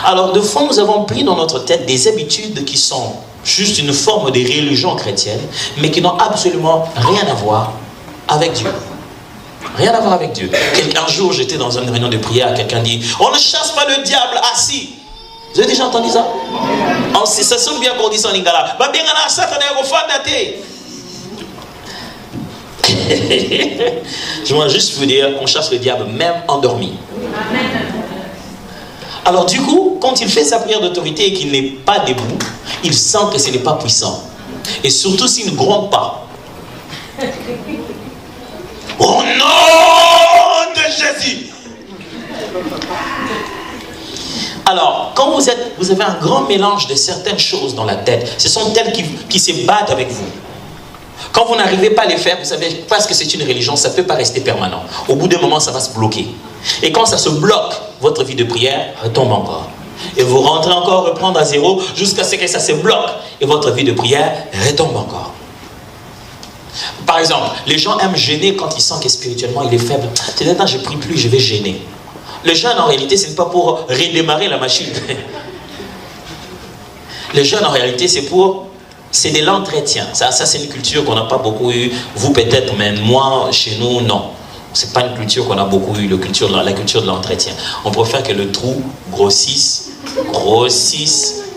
Alors, de fois, nous avons pris dans notre tête des habitudes qui sont juste une forme de religion chrétienne, mais qui n'ont absolument rien à voir avec Dieu. Rien à voir avec Dieu. Un jour, j'étais dans une réunion de prière, quelqu'un dit, on ne chasse pas le diable assis. Vous avez déjà entendu ça? Ça sonne bien qu'on dit ça en lingala. Je voudrais juste vous dire qu'on chasse le diable même endormi. Alors du coup, quand il fait sa prière d'autorité et qu'il n'est pas debout, il sent que ce n'est pas puissant. Et surtout s'il ne gronde pas. Au nom de Jésus! Alors, quand vous avez un grand mélange de certaines choses dans la tête, ce sont elles qui se battent avec vous. Quand vous n'arrivez pas à les faire, vous savez, parce que c'est une religion, ça ne peut pas rester permanent. Au bout d'un moment, ça va se bloquer. Et quand ça se bloque, votre vie de prière retombe encore. Et vous rentrez encore, reprendre à zéro, jusqu'à ce que ça se bloque. Et votre vie de prière retombe encore. Par exemple, les gens aiment gêner quand ils sentent que spirituellement il est faible. C'est maintenant, je ne prie plus, je vais gêner. Le jeûne, en réalité, ce n'est pas pour redémarrer la machine. Le jeûne, en réalité, c'est de l'entretien. Ça c'est une culture qu'on n'a pas beaucoup eu. Vous peut-être, mais moi, chez nous, non. Ce n'est pas une culture qu'on a beaucoup eu, la culture de l'entretien. On préfère que le trou grossisse,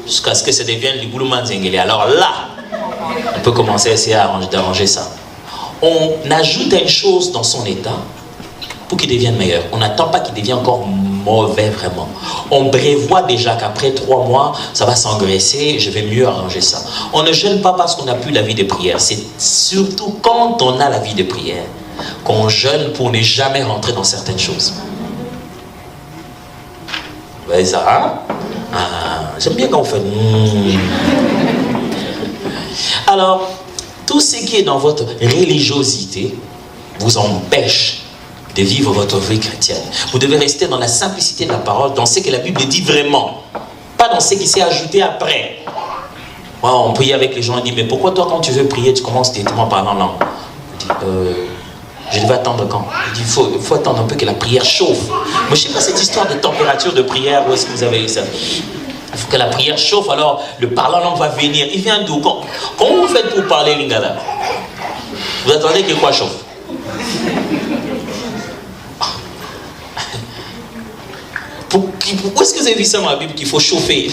jusqu'à ce que ça devienne du boulouman zengele. Alors là, on peut commencer à essayer d'arranger ça. On ajoute une chose dans son état pour qu'il devienne meilleur. On n'attend pas qu'il devienne encore mauvais vraiment. On prévoit déjà qu'après 3 mois, ça va s'engraisser, je vais mieux arranger ça. On ne jeûne pas parce qu'on n'a plus la vie de prière. C'est surtout quand on a la vie de prière qu'on jeûne pour ne jamais rentrer dans certaines choses. Vous voyez ça, hein? J'aime bien quand on fait... Alors, tout ce qui est dans votre religiosité vous empêche de vivre votre vie chrétienne. Vous devez rester dans la simplicité de la parole, dans ce que la Bible dit vraiment. Pas dans ce qui s'est ajouté après. On prie avec les gens, on dit, mais pourquoi toi quand tu veux prier, tu commences directement par la langue? Je devais attendre quand? Il dit, il faut attendre un peu que la prière chauffe. Mais je ne sais pas cette histoire de température de prière, où est-ce que vous avez eu ça? Il faut que la prière chauffe, alors le parlant langue va venir. Il vient d'où? Comment vous faites pour parler lingala? Vous attendez que quoi chauffe? Où est-ce que vous avez vu ça dans la Bible qu'il faut chauffer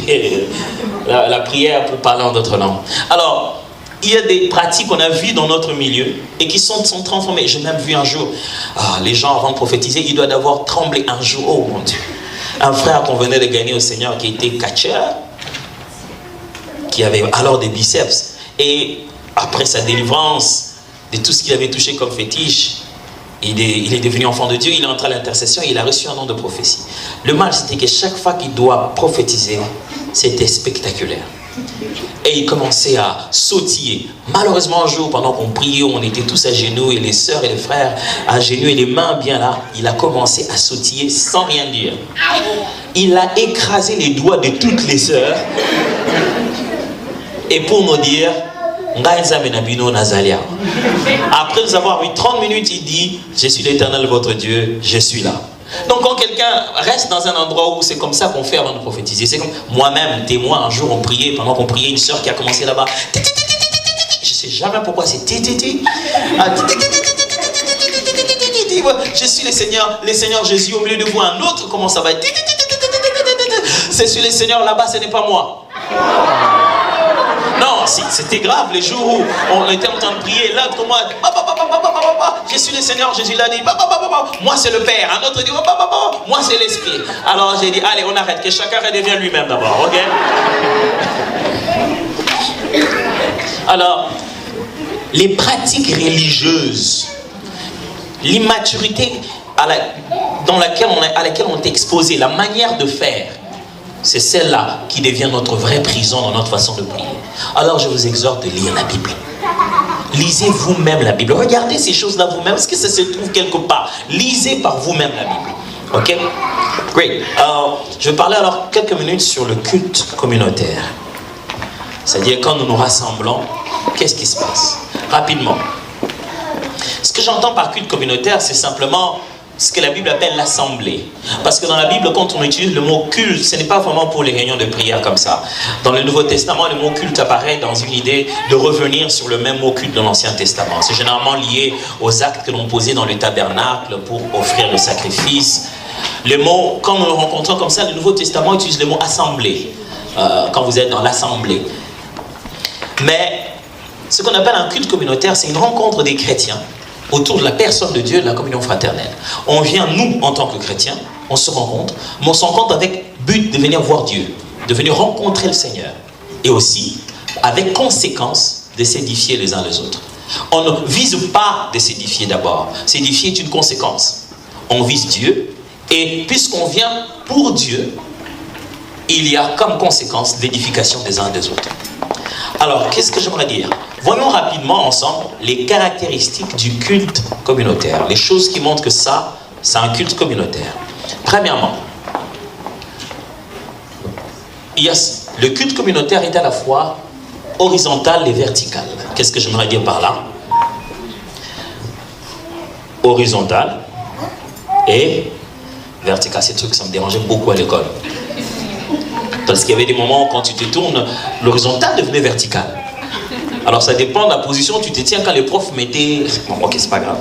la prière pour parler en d'autres langues? Alors, il y a des pratiques qu'on a vues dans notre milieu et qui sont transformées. J'ai même vu un jour, les gens avant de prophétiser, ils doivent avoir tremblé un jour. Oh mon Dieu! Un frère qu'on venait de gagner au Seigneur qui était catcheur, qui avait alors des biceps. Et après sa délivrance de tout ce qu'il avait touché comme fétiche, il est devenu enfant de Dieu, il est entré à l'intercession et il a reçu un nom de prophétie. Le mal, c'était que chaque fois qu'il doit prophétiser, c'était spectaculaire. Et il commençait à sautiller. Malheureusement, un jour, pendant qu'on priait, on était tous à genoux, et les sœurs et les frères à genoux, et les mains bien là, il a commencé à sautiller sans rien dire. Il a écrasé les doigts de toutes les sœurs. Et pour nous dire, après nous avoir eu 30 minutes, il dit, je suis l'Éternel votre Dieu, je suis là. Donc quand quelqu'un reste dans un endroit où c'est comme ça qu'on fait avant de prophétiser, c'est comme moi-même, témoin, un jour on priait, pendant qu'on priait, une sœur qui a commencé là-bas, je sais jamais pourquoi c'est je suis le Seigneur Jésus au milieu de vous, un autre comment ça va être, c'est sur le Seigneur là-bas, ce n'est pas moi. Non, c'était grave les jours où on était en train de prier. L'autre moi, je suis le Seigneur, Jésus l'a dit, moi c'est le Père. Un autre dit, moi c'est l'Esprit. Alors j'ai dit, allez on arrête, que chacun redevienne lui-même d'abord, ok? Alors, les pratiques religieuses, l'immaturité à laquelle on est exposé, la manière de faire, c'est celle-là qui devient notre vraie prison dans notre façon de prier. Alors je vous exhorte de lire la Bible. Lisez vous-même la Bible. Regardez ces choses-là vous-même. Est-ce que ça se trouve quelque part? Lisez par vous-même la Bible. Ok? Great. Je vais parler alors quelques minutes sur le culte communautaire. C'est-à-dire quand nous nous rassemblons, qu'est-ce qui se passe? Rapidement. Ce que j'entends par culte communautaire, c'est simplement ce que la Bible appelle l'assemblée. Parce que dans la Bible, quand on utilise le mot culte, ce n'est pas vraiment pour les réunions de prière comme ça. Dans le Nouveau Testament, le mot culte apparaît dans une idée de revenir sur le même mot culte de l'Ancien Testament. C'est généralement lié aux actes que l'on posait dans le tabernacle pour offrir le sacrifice. Le mot, quand nous le rencontrons comme ça, le Nouveau Testament utilise le mot assemblée, quand vous êtes dans l'assemblée. Mais ce qu'on appelle un culte communautaire, c'est une rencontre des chrétiens autour de la personne de Dieu, de la communion fraternelle. On vient, nous, en tant que chrétiens, on se rencontre, mais on se rencontre avec but de venir voir Dieu, de venir rencontrer le Seigneur, et aussi, avec conséquence, de s'édifier les uns les autres. On ne vise pas de s'édifier d'abord. S'édifier est une conséquence. On vise Dieu, et puisqu'on vient pour Dieu, il y a comme conséquence l'édification des uns des autres. Alors, qu'est-ce que j'aimerais dire? Voyons rapidement ensemble les caractéristiques du culte communautaire. Les choses qui montrent que ça, c'est un culte communautaire. Premièrement, le culte communautaire est à la fois horizontal et vertical. Qu'est-ce que j'aimerais dire par là? Horizontal et vertical. C'est truc que ça me dérangeait beaucoup à l'école. Parce qu'il y avait des moments où quand tu te tournes, l'horizontal devenait vertical. Alors ça dépend de la position où tu te tiens quand les profs mettaient... Bon, ok, c'est pas grave.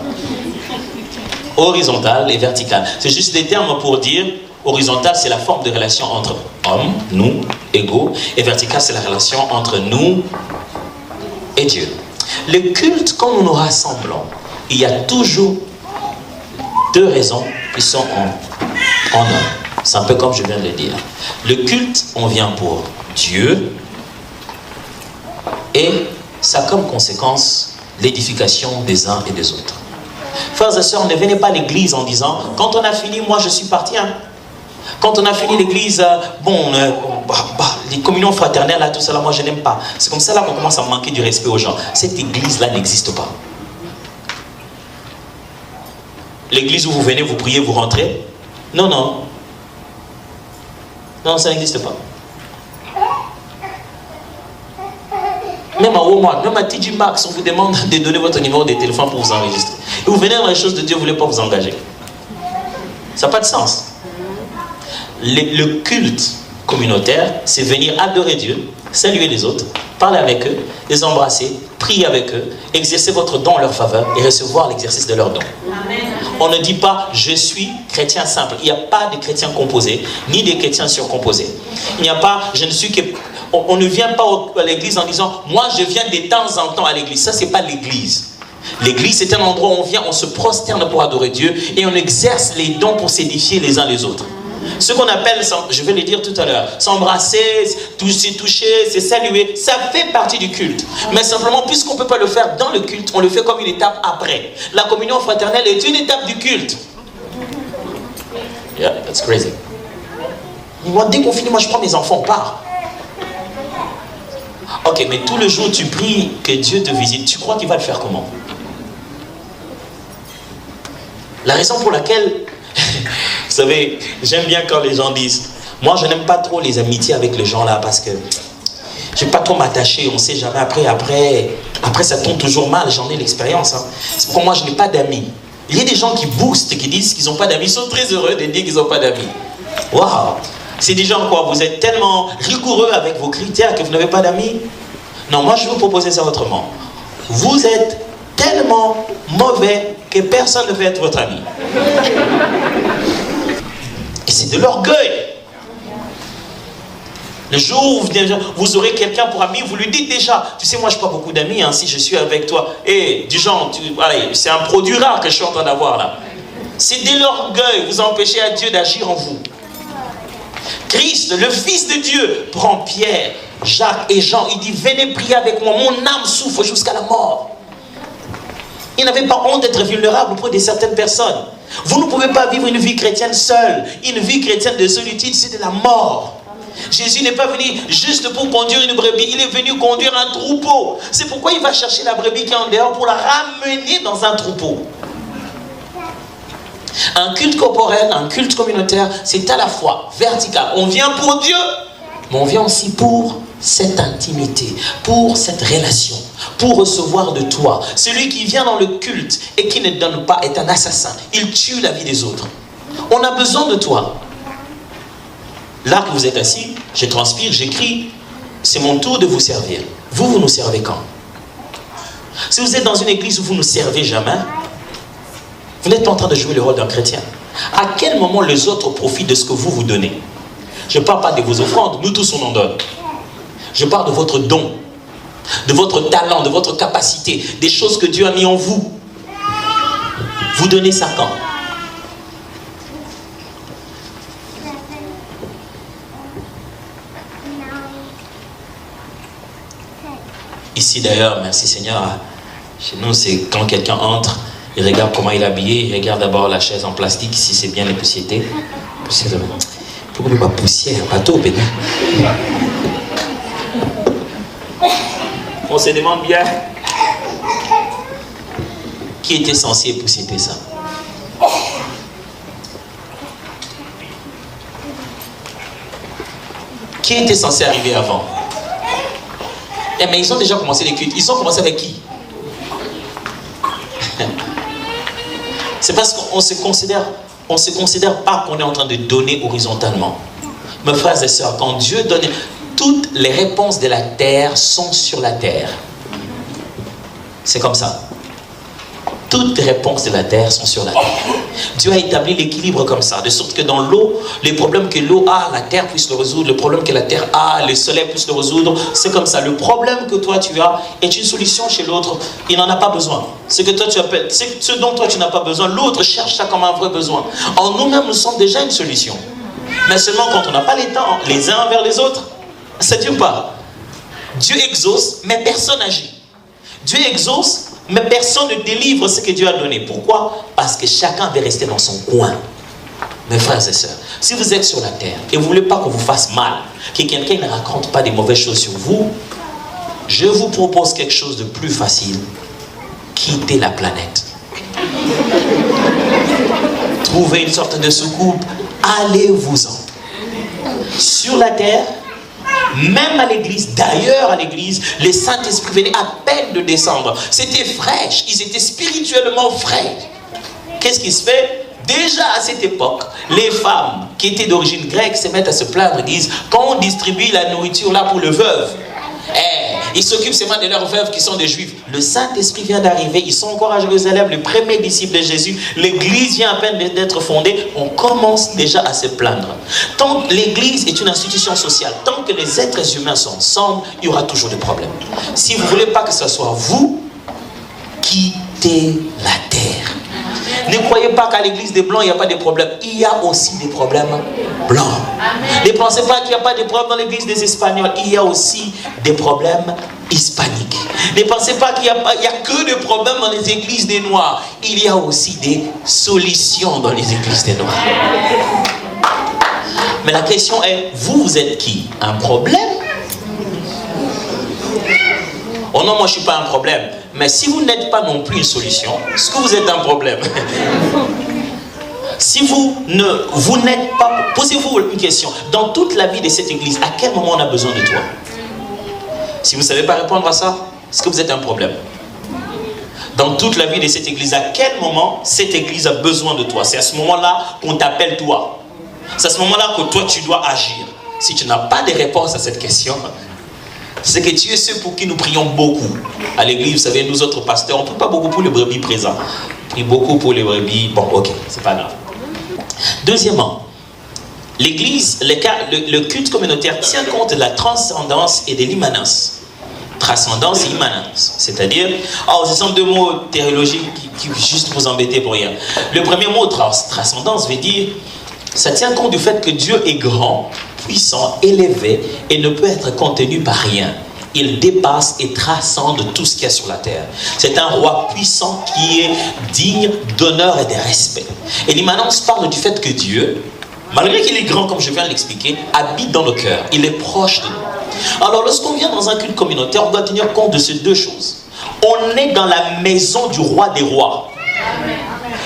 Horizontal et vertical. C'est juste des termes pour dire, horizontal c'est la forme de relation entre hommes, nous, égaux, et vertical c'est la relation entre nous et Dieu. Le culte, quand nous nous rassemblons, il y a toujours deux raisons qui sont en un. C'est un peu comme je viens de le dire. Le culte, on vient pour Dieu et ça a comme conséquence l'édification des uns et des autres. Frères et sœurs, ne venez pas à l'église en disant « Quand on a fini, moi je suis parti. Hein. Quand on a fini l'église, les communions fraternelles, là, tout ça, là, moi je n'aime pas. » C'est comme ça là qu'on commence à manquer du respect aux gens. Cette église-là n'existe pas. L'église où vous venez, vous priez, vous rentrez. Non, non. Non, ça n'existe pas. Même à Walmart, même à TJ Maxx, on vous demande de donner votre numéro de téléphone pour vous enregistrer. Et vous venez dans les choses de Dieu, vous ne voulez pas vous engager. Ça n'a pas de sens. Le culte communautaire, c'est venir adorer Dieu, saluer les autres, parler avec eux, les embrasser, prier avec eux, exercer votre don en leur faveur et recevoir l'exercice de leur don. Amen. On ne dit pas « je suis chrétien simple ». Il n'y a pas de chrétiens composés, ni de chrétiens surcomposés. Il n'y a pas « je ne suis que… » On ne vient pas à l'église en disant « moi je viens de temps en temps à l'église ». Ça, ce n'est pas l'église. L'église, c'est un endroit où on vient, on se prosterne pour adorer Dieu et on exerce les dons pour s'édifier les uns les autres. Ce qu'on appelle, je vais le dire tout à l'heure, s'embrasser, toucher, se saluer, ça fait partie du culte. Mais simplement, puisqu'on ne peut pas le faire dans le culte, on le fait comme une étape après. La communion fraternelle est une étape du culte. Yeah, that's crazy. Moi, dès qu'on finit, moi je prends mes enfants, on part. Ok, mais tout le jour tu pries que Dieu te visite, tu crois qu'il va le faire comment? La raison pour laquelle, vous savez, j'aime bien quand les gens disent, moi je n'aime pas trop les amitiés avec les gens là parce que je n'ai pas trop m'attacher, on ne sait jamais, après ça tombe toujours mal, j'en ai l'expérience. Hein. C'est pourquoi moi je n'ai pas d'amis. Il y a des gens qui boostent, qui disent qu'ils n'ont pas d'amis, ils sont très heureux de dire qu'ils n'ont pas d'amis. Waouh! C'est des gens quoi, vous êtes tellement rigoureux avec vos critères que vous n'avez pas d'amis? Non, moi je vais vous proposer ça autrement. Vous êtes tellement mauvais que personne ne veut être votre ami. Et c'est de l'orgueil. Le jour où vous aurez quelqu'un pour ami, vous lui dites déjà, tu sais, moi je n'ai pas beaucoup d'amis, hein, si je suis avec toi. Et du genre, allez, c'est un produit rare que je suis en train d'avoir là. C'est de l'orgueil, vous empêchez à Dieu d'agir en vous. Christ, le Fils de Dieu, prend Pierre, Jacques et Jean, il dit, venez prier avec moi, mon âme souffre jusqu'à la mort. Il n'avait pas honte d'être vulnérable auprès de certaines personnes. Vous ne pouvez pas vivre une vie chrétienne seule. Une vie chrétienne de solitude, c'est de la mort. Jésus n'est pas venu juste pour conduire une brebis, il est venu conduire un troupeau. C'est pourquoi il va chercher la brebis qui est en dehors pour la ramener dans un troupeau. Un culte corporel, un culte communautaire, c'est à la fois vertical. On vient pour Dieu, mais on vient aussi pour cette intimité, pour cette relation, pour recevoir de toi. Celui qui vient dans le culte et qui ne donne pas est un assassin. Il tue la vie des autres. On a besoin de toi. Là que vous êtes assis, je transpire, j'écris. C'est mon tour de vous servir. Vous, vous nous servez quand? Si vous êtes dans une église où vous ne servez jamais, vous n'êtes pas en train de jouer le rôle d'un chrétien. À quel moment les autres profitent de ce que vous vous donnez? Je ne parle pas de vos offrandes, nous tous on en donne. Je parle de votre don, de votre talent, de votre capacité, des choses que Dieu a mis en vous. Vous donnez ça quand? Ici d'ailleurs, merci Seigneur, chez nous c'est quand quelqu'un entre, il regarde comment il est habillé, il regarde d'abord la chaise en plastique, si c'est bien les poussiétés. Pourquoi pas poussière, bateau, pédé. On se demande bien qui était censé poussiéter ça. Qui était censé arriver avant? Eh mais ils ont déjà commencé les cultes. Ils ont commencé avec qui? C'est parce qu'on se considère pas qu'on est en train de donner horizontalement. Mes frères et sœurs, quand Dieu donne, toutes les réponses de la terre sont sur la terre. C'est comme ça. Toutes les réponses de la terre sont sur la terre. Dieu a établi l'équilibre comme ça, de sorte que dans l'eau, les problèmes que l'eau a, la terre puisse le résoudre, le problème que la terre a, le soleil puisse le résoudre, c'est comme ça. Le problème que toi tu as est une solution chez l'autre, il n'en a pas besoin. Ce que toi tu appelles, ce dont toi tu n'as pas besoin, l'autre cherche ça comme un vrai besoin. En nous-mêmes, nous sommes déjà une solution. Mais seulement quand on n'a pas les temps, les uns envers les autres, c'est Dieu pas. Dieu exauce, mais personne agit. Dieu exauce, mais personne ne délivre ce que Dieu a donné. Pourquoi? Parce que chacun veut rester dans son coin. Mes frères et sœurs, si vous êtes sur la terre et vous ne voulez pas qu'on vous fasse mal, que quelqu'un ne raconte pas des mauvaises choses sur vous, je vous propose quelque chose de plus facile. Quittez la planète. Trouvez une sorte de soucoupe, allez-vous-en. Sur la terre, même à l'église, d'ailleurs à l'église, le Saint-Esprit venait à peine de descendre. C'était fraîche, ils étaient spirituellement frais. Qu'est-ce qui se fait? Déjà à cette époque, les femmes qui étaient d'origine grecque se mettent à se plaindre et disent, quand on distribue la nourriture là pour le veuve, ils s'occupent seulement de leurs veuves qui sont des juifs. Le Saint-Esprit vient d'arriver, ils sont encore à Jérusalem, les premiers disciples de Jésus. L'église vient à peine d'être fondée, on commence déjà à se plaindre. Tant que l'église est une institution sociale, tant que les êtres humains sont ensemble, il y aura toujours des problèmes. Si vous ne voulez pas que ce soit vous, quittez la terre. Ne croyez pas qu'à l'église des Blancs, il n'y a pas de problèmes. Il y a aussi des problèmes blancs. Ne pensez pas qu'il n'y a pas de problèmes dans l'église des Espagnols. Il y a aussi des problèmes hispaniques. Ne pensez pas qu'il n'y a que des problèmes dans les églises des Noirs. Il y a aussi des solutions dans les églises des Noirs. Mais la question est, vous êtes qui? Un problème? Oh non, moi je ne suis pas un problème. Mais si vous n'êtes pas non plus une solution, est-ce que vous êtes un problème? Si vous n'êtes pas... Posez-vous une question. Dans toute la vie de cette église, à quel moment on a besoin de toi? Si vous ne savez pas répondre à ça, est-ce que vous êtes un problème? Dans toute la vie de cette église, à quel moment cette église a besoin de toi? C'est à ce moment-là qu'on t'appelle toi. C'est à ce moment-là que toi tu dois agir. Si tu n'as pas de réponse à cette question, c'est que tu es ceux pour qui nous prions beaucoup. À l'église, vous savez, nous autres pasteurs, on ne prie pas beaucoup pour les brebis présents. On prie beaucoup pour les brebis. Bon, ok, c'est pas grave. Deuxièmement, l'église, le culte communautaire tient compte de la transcendance et de l'immanence. Transcendance et immanence. C'est-à-dire, ce sont deux mots théologiques qui juste vous embêter pour rien. Le premier mot, transcendance, veut dire, ça tient compte du fait que Dieu est grand, puissant, élevé et ne peut être contenu par rien. Il dépasse et transcende tout ce qu'il y a sur la terre. C'est un roi puissant qui est digne d'honneur et de respect. Et l'immanence parle du fait que Dieu, malgré qu'il est grand comme je viens de l'expliquer, habite dans le cœur. Il est proche de nous. Alors lorsqu'on vient dans un culte communautaire, on doit tenir compte de ces deux choses. On est dans la maison du roi des rois.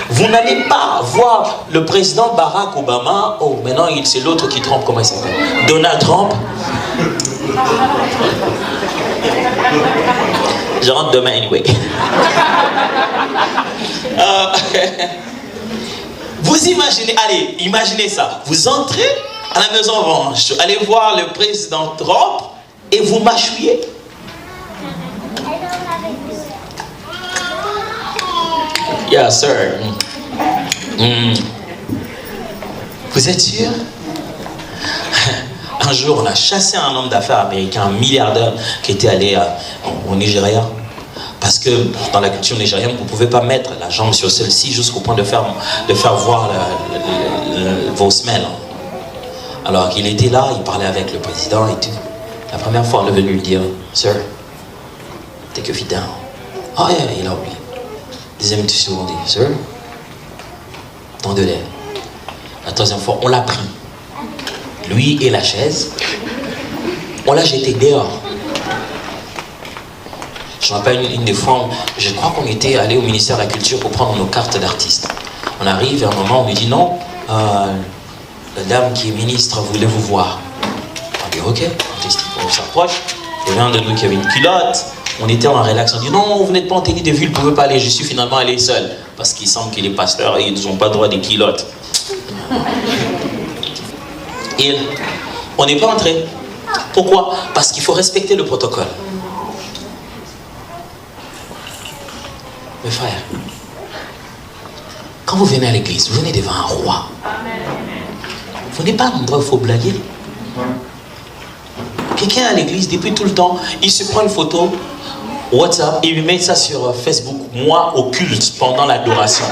Vous n'allez pas voir le président Barack Obama, oh maintenant c'est l'autre qui trompe, comment il s'appelle? Donald Trump. Je rentre demain anyway. Vous imaginez, allez, imaginez ça. Vous entrez à la Maison Blanche, allez voir le président Trump et vous mâchouillez. Yeah, sir. Vous êtes sûr? Un jour, on a chassé un homme d'affaires américain, un milliardaire qui était allé au Nigeria. Parce que dans la culture nigérienne, vous ne pouvez pas mettre la jambe sur celle-ci jusqu'au point de faire voir vos semelles. Alors qu'il était là, il parlait avec le président et tout. La première fois, on est venu lui dire, Sir, take your feet down. Ah, yeah, il a oublié. Deuxième tour, on dit, Sir, dans de l'air. La troisième fois, on l'a pris. Lui et la chaise, on l'a jeté dehors. Je me rappelle une des fois, je crois qu'on était allé au ministère de la Culture pour prendre nos cartes d'artistes. On arrive et à un moment, on lui dit non, la dame qui est ministre voulait vous voir. On dit ok, on s'approche. Il y avait un de nous qui avait une culotte. On était en relax, on dit non, vous n'êtes pas en tenue de ville, vous ne pouvez pas aller. Je suis finalement allé seul. Parce qu'il semble qu'il est pasteur et ils n'ont pas droit des culottes. Et on n'est pas entré. Pourquoi? Parce qu'il faut respecter le protocole. Mes frères, quand vous venez à l'église, vous venez devant un roi. Vous n'êtes pas un endroit où il faut blaguer. Quelqu'un à l'église, depuis tout le temps, il se prend une photo, WhatsApp, et il met ça sur Facebook. Moi, au culte, pendant l'adoration.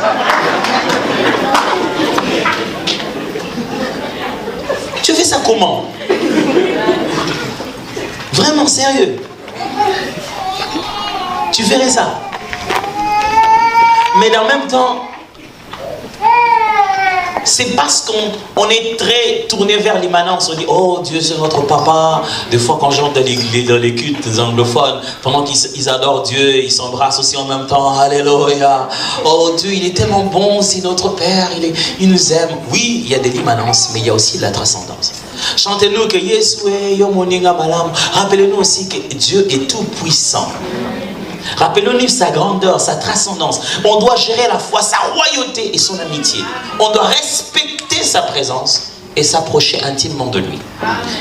Tu fais ça comment? Vraiment sérieux? Tu ferais ça? Mais en même temps, c'est parce qu'on est très tourné vers l'immanence. On dit, oh Dieu c'est notre papa. Des fois quand j'entre dans les cultes des anglophones, pendant qu'ils adorent Dieu, ils s'embrassent aussi en même temps. Alléluia. Oh Dieu, il est tellement bon, c'est notre Père, il nous aime. Oui, il y a de l'immanence, mais il y a aussi de la transcendance. Chantez-nous que Yeshua, Yomoninga Malam. Rappelez-nous aussi que Dieu est tout puissant. Rappelons-nous sa grandeur, sa transcendance. On doit gérer à la fois sa royauté et son amitié. On doit respecter sa présence et s'approcher intimement de lui.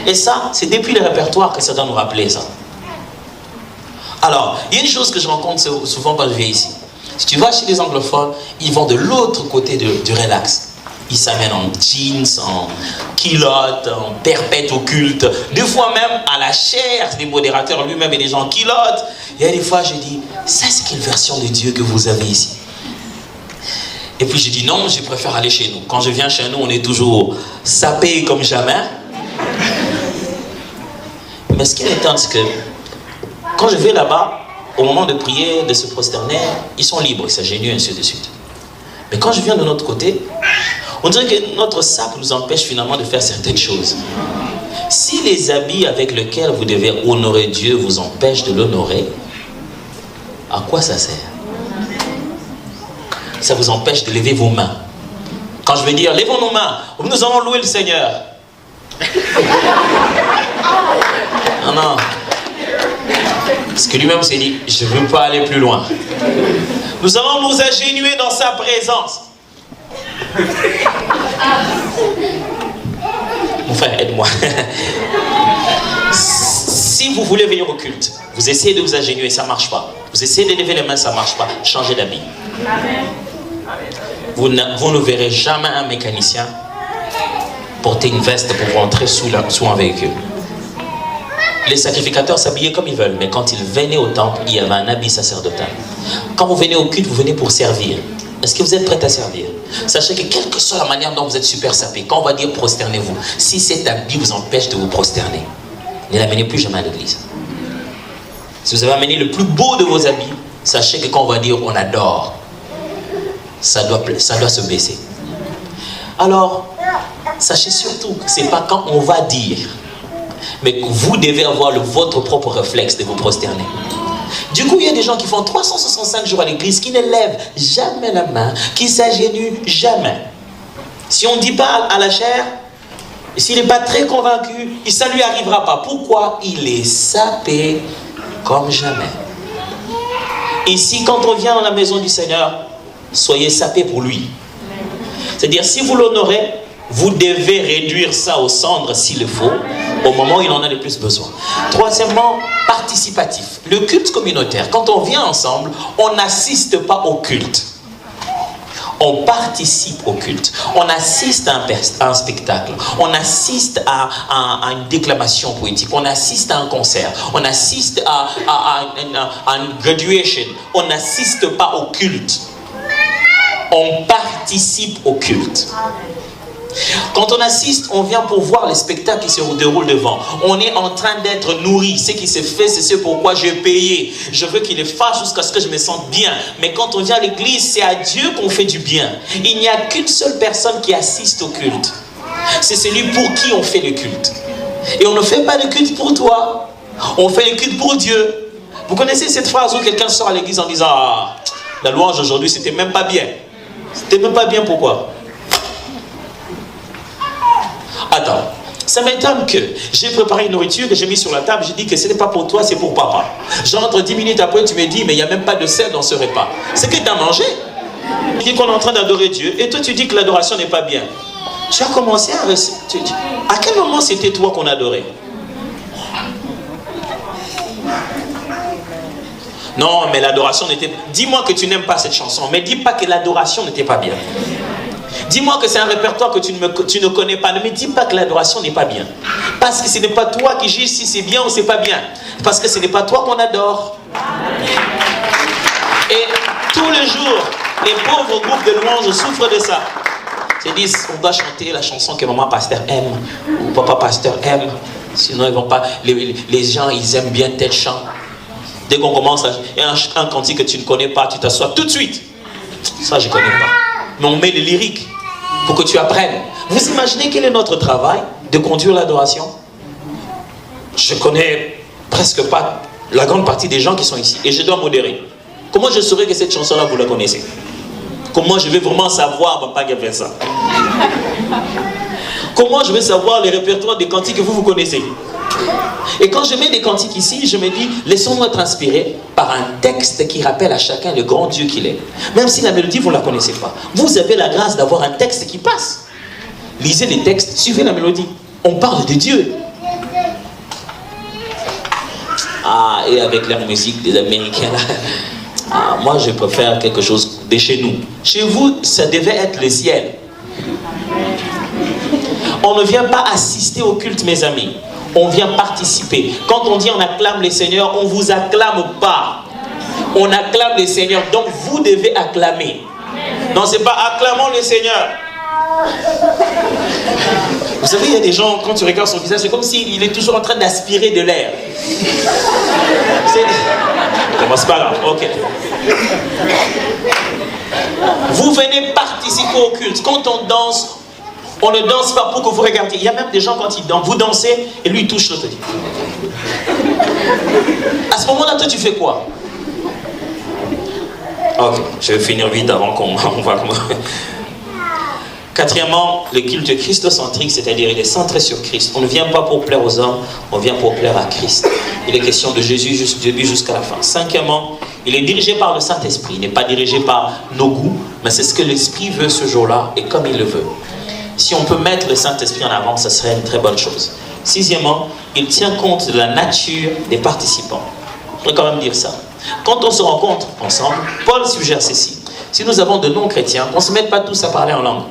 Et ça, c'est depuis le répertoire que ça doit nous rappeler ça. Alors, il y a une chose que je rencontre souvent quand je viens ici. Si tu vas chez les anglophones, ils vont de l'autre côté du relax. Ils s'amènent en jeans, en culotte, en perpète occulte. Des fois même à la chair des modérateurs lui-même et des gens en culotte. Il y a des fois, je dis, ça c'est quelle version de Dieu que vous avez ici? Et puis je dis non, je préfère aller chez nous. Quand je viens chez nous, on est toujours sapé comme jamais. Mais ce qui m'étonne, c'est que quand je vais là-bas, au moment de prier, de se prosterner, ils sont libres, ils s'agenouillent, ainsi de suite. Mais quand je viens de notre côté, on dirait que notre sac nous empêche finalement de faire certaines choses. Si les habits avec lesquels vous devez honorer Dieu vous empêchent de l'honorer, à quoi ça sert? Ça vous empêche de lever vos mains. Quand je vais dire, levons nos mains, nous allons louer le Seigneur. Non, non. Parce que lui-même s'est dit, je ne veux pas aller plus loin. Nous allons nous agenouiller dans sa présence. Mon frère, aide-moi. Si vous voulez venir au culte, vous essayez de vous agenouiller, ça ne marche pas. Vous essayez de lever les mains, ça ne marche pas. Changez d'habit. Vous ne verrez jamais un mécanicien porter une veste pour rentrer sous un véhicule. Les sacrificateurs s'habillaient comme ils veulent, mais quand ils venaient au temple, il y avait un habit sacerdotal. Quand vous venez au culte, vous venez pour servir. Est-ce que vous êtes prêts à servir? Sachez que quelle que soit la manière dont vous êtes super sapé, quand on va dire prosternez-vous, si cet habit vous empêche de vous prosterner, ne l'amenez plus jamais à l'église. Si vous avez amené le plus beau de vos habits, sachez que quand on va dire on adore, ça doit se baisser. Alors, sachez surtout que ce n'est pas quand on va dire, mais que vous devez avoir votre propre réflexe de vous prosterner. Du coup, il y a des gens qui font 365 jours à l'église, qui ne lèvent jamais la main, qui s'agenouillent jamais. Si on ne dit pas à la chair, Et s'il n'est pas très convaincu, ça ne lui arrivera pas. Pourquoi? Il est sapé comme jamais. Ici, quand on vient dans la maison du Seigneur, soyez sapés pour lui. C'est-à-dire, si vous l'honorez, vous devez réduire ça aux cendres s'il le faut, au moment où il en a le plus besoin. Troisièmement, participatif. Le culte communautaire, quand on vient ensemble, on n'assiste pas au culte. On participe au culte. On assiste à un spectacle. On assiste à une déclamation poétique. On assiste à un concert. On assiste à une graduation. On n'assiste pas au culte. On participe au culte. Quand on assiste, on vient pour voir les spectacles qui se déroulent devant. On est en train d'être nourri. Ce qui se fait, c'est ce pourquoi j'ai payé. Je veux qu'il le fasse jusqu'à ce que je me sente bien. Mais quand on vient à l'église, c'est à Dieu qu'on fait du bien. Il n'y a qu'une seule personne qui assiste au culte. C'est celui pour qui on fait le culte. Et on ne fait pas le culte pour toi. On fait le culte pour Dieu. Vous connaissez cette phrase où quelqu'un sort à l'église en disant « Ah, la louange aujourd'hui, c'était même pas bien. » C'était même pas bien, pourquoi? Attends, ça m'étonne que j'ai préparé une nourriture que j'ai mis sur la table, j'ai dit que ce n'est pas pour toi, c'est pour papa. J'entre 10 minutes après, tu me dis, mais il n'y a même pas de sel dans ce repas. C'est que tu as mangé. Tu dis qu'on est en train d'adorer Dieu, et toi tu dis que l'adoration n'est pas bien. Tu as commencé à... À quel moment c'était toi qu'on adorait? Non, mais l'adoration n'était... Dis-moi que tu n'aimes pas cette chanson, mais dis pas que l'adoration n'était pas bien. Dis-moi que c'est un répertoire que tu ne connais pas. Ne me dis pas que l'adoration n'est pas bien. Parce que ce n'est pas toi qui juges si c'est bien ou c'est pas bien. Parce que ce n'est pas toi qu'on adore. Et tous les jours, les pauvres groupes de louanges souffrent de ça. Ils disent, on doit chanter la chanson que maman pasteur aime, ou papa pasteur aime. Sinon, ils vont pas. Les gens, ils aiment bien tel chant. Dès qu'on commence un cantique que tu ne connais pas, tu t'assois tout de suite. Ça, je ne connais pas. Mais on met les lyriques pour que tu apprennes. Vous imaginez quel est notre travail de conduire l'adoration? Je connais presque pas la grande partie des gens qui sont ici et je dois modérer. Comment je saurais que cette chanson-là, vous la connaissez? Comment je vais vraiment savoir, papa qui a fait ça? Comment je vais savoir les répertoires des cantiques que vous connaissez? Et quand je mets des cantiques ici, je me dis, laissons-nous être inspirés par un texte qui rappelle à chacun le grand Dieu qu'il est. Même si la mélodie, vous ne la connaissez pas. Vous avez la grâce d'avoir un texte qui passe. Lisez les textes, suivez la mélodie. On parle de Dieu. Ah, et avec la musique des Américains, là. Ah, moi, je préfère quelque chose de chez nous. Chez vous, ça devait être le ciel. On ne vient pas assister au culte, mes amis. On vient participer. Quand on dit on acclame les seigneurs, on ne vous acclame pas. On acclame les seigneurs, donc vous devez acclamer. Non, c'est pas acclamons les seigneurs. Vous savez, il y a des gens, quand tu regardes son visage, c'est comme s'il est toujours en train d'aspirer de l'air. Bon, c'est pas grave, ok. Vous venez participer au culte. Quand on danse, on ne danse pas pour que vous regardiez. Il y a même des gens, quand ils dansent, vous dansez et lui il touche l'autre. À ce moment-là, toi tu fais quoi? Ok, je vais finir vite avant qu'on va... Quatrièmement, le culte christocentrique, c'est-à-dire il est centré sur Christ. On ne vient pas pour plaire aux hommes, on vient pour plaire à Christ. Il est question de Jésus du début jusqu'à la fin. Cinquièmement, il est dirigé par le Saint-Esprit. Il n'est pas dirigé par nos goûts, mais c'est ce que l'Esprit veut ce jour-là et comme il le veut. Si on peut mettre le Saint-Esprit en avant, ça serait une très bonne chose. Sixièmement, il tient compte de la nature des participants. Je voudrais quand même dire ça. Quand on se rencontre ensemble, Paul suggère ceci. Si nous avons de non-chrétiens, on ne se mette pas tous à parler en langue.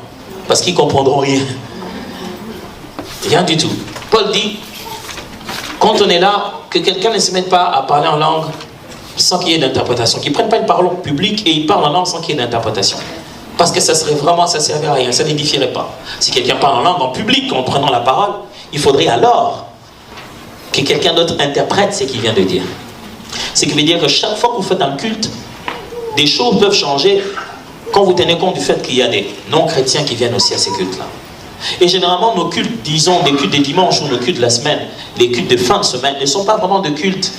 Parce qu'ils ne comprendront rien. Rien du tout. Paul dit, quand on est là, que quelqu'un ne se mette pas à parler en langue sans qu'il y ait d'interprétation. Qu'ils ne prennent pas une parole publique et ils parlent en langue sans qu'il y ait d'interprétation. Parce que ça serait vraiment, ça ne servirait à rien, ça n'édifierait pas. Si quelqu'un parle en langue en public en prenant la parole, il faudrait alors que quelqu'un d'autre interprète ce qu'il vient de dire. Ce qui veut dire que chaque fois que vous faites un culte, des choses peuvent changer quand vous tenez compte du fait qu'il y a des non-chrétiens qui viennent aussi à ces cultes-là. Et généralement, nos cultes, disons, des cultes des dimanches ou nos cultes de la semaine, les cultes de fin de semaine, ne sont pas vraiment de cultes,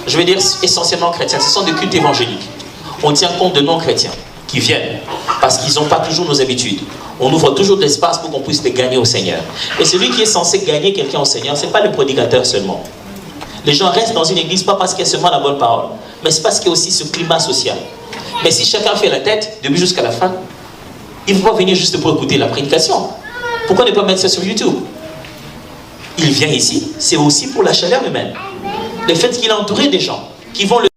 je vais dire, essentiellement chrétiens. Ce sont des cultes évangéliques. On tient compte de non-chrétiens qui viennent parce qu'ils n'ont pas toujours nos habitudes. On ouvre toujours de l'espace pour qu'on puisse les gagner au Seigneur. Et celui qui est censé gagner quelqu'un au Seigneur, ce n'est pas le prédicateur seulement. Les gens restent dans une église pas parce qu'il y a seulement la bonne parole, mais c'est parce qu'il y a aussi ce climat social. Mais si chacun fait la tête, début jusqu'à la fin, il ne faut pas venir juste pour écouter la prédication. Pourquoi ne pas mettre ça sur YouTube? Il vient ici, c'est aussi pour la chaleur humaine. Le fait qu'il est entouré des gens qui vont le